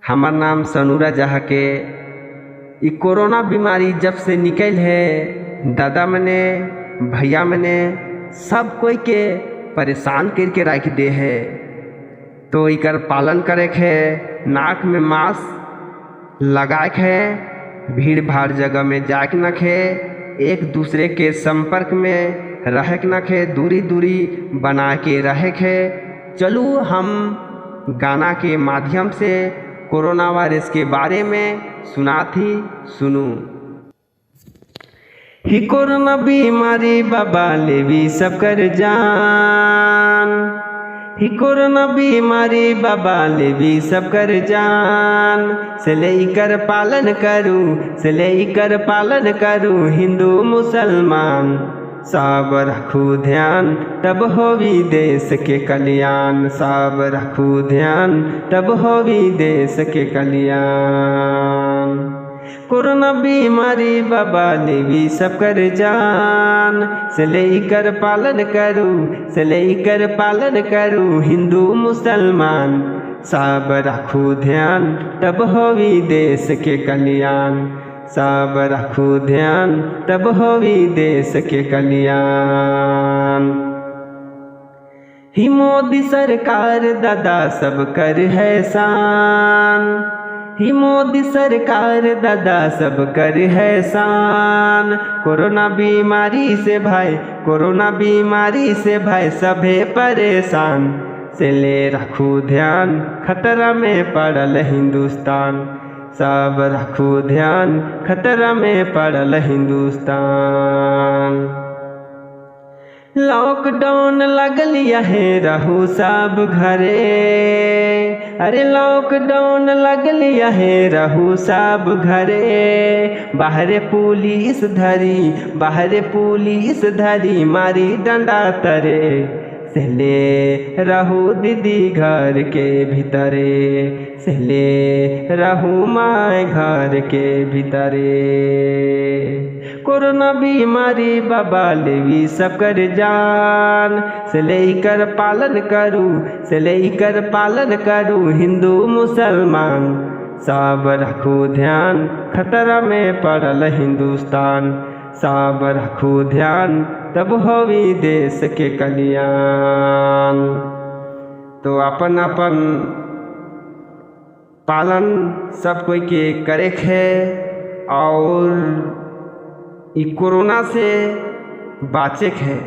हमार नाम सनूरा जहाँ के। ई कोरोना बीमारी जब से निकल है, दादा मने भैया मने सब कोई के परेशान करके रख दे है। तो इकर पालन करे के है, नाक में मास्क लगाए के है, भीड़ भाड़ जगह में जाए के न खे, एक दूसरे के संपर्क में रहे के न खे, दूरी दूरी बना के रहे के। चलू हम गाना के माध्यम से कोरोना वायरस के बारे में सुनाती सुनू। ही कोरोना बीमारी बाबा लेवी सब कर जान, ही कोरोना बीमारी बाबा लेवी सब कर जान। से लेकर पालन करूँ, से लेकर पालन करूँ हिंदू मुसलमान। सब रखू ध्यान तब होवी देश के कल्याण, सब रखू ध्यान तब होवी देश के कल्याण। कोरोना बीमारी बाबा लेवी सब कर जान, से लेकर पालन करूँ, से लेकर पालन करूँ हिंदू मुसलमान। सब रखू ध्यान तब होवी देश के कल्याण, सब रखू ध्यान तब होवी देश के कल्याण। ही मोदी सरकार दादा सब कर है शान, ही मोदी सरकार दादा सब कर है शान। कोरोना बीमारी से भाई, कोरोना बीमारी से भाई सभे परेशान। से ले रखू ध्यान खतरा में पड़ल हिंदुस्तान, सब रखू ध्यान खतरा में पड़ल हिंदुस्तान। लॉकडाउन लगल यहे रहू सब घरे, अरे लॉकडाउन लगल यहे रहू सब घरे। बाहरे पुलिस धरी, बाहरे पुलिस धरी मारी डंडा तरे। से ले रहू दीदी घर के भीतरे, से ले रहू माँ घर के भीतरे। कोरोना बीमारी बाबा लेवी सब कर जान, से लेकर पालन करूँ, से लेकर पालन करूँ हिंदू मुसलमान। सब रखू ध्यान खतरा में पड़ल हिंदुस्तान, सब रखू ध्यान तब होवी देश के कल्याण। तो अपन अपन पालन सब कोई के करे है और ई कोरोना से बाचे है।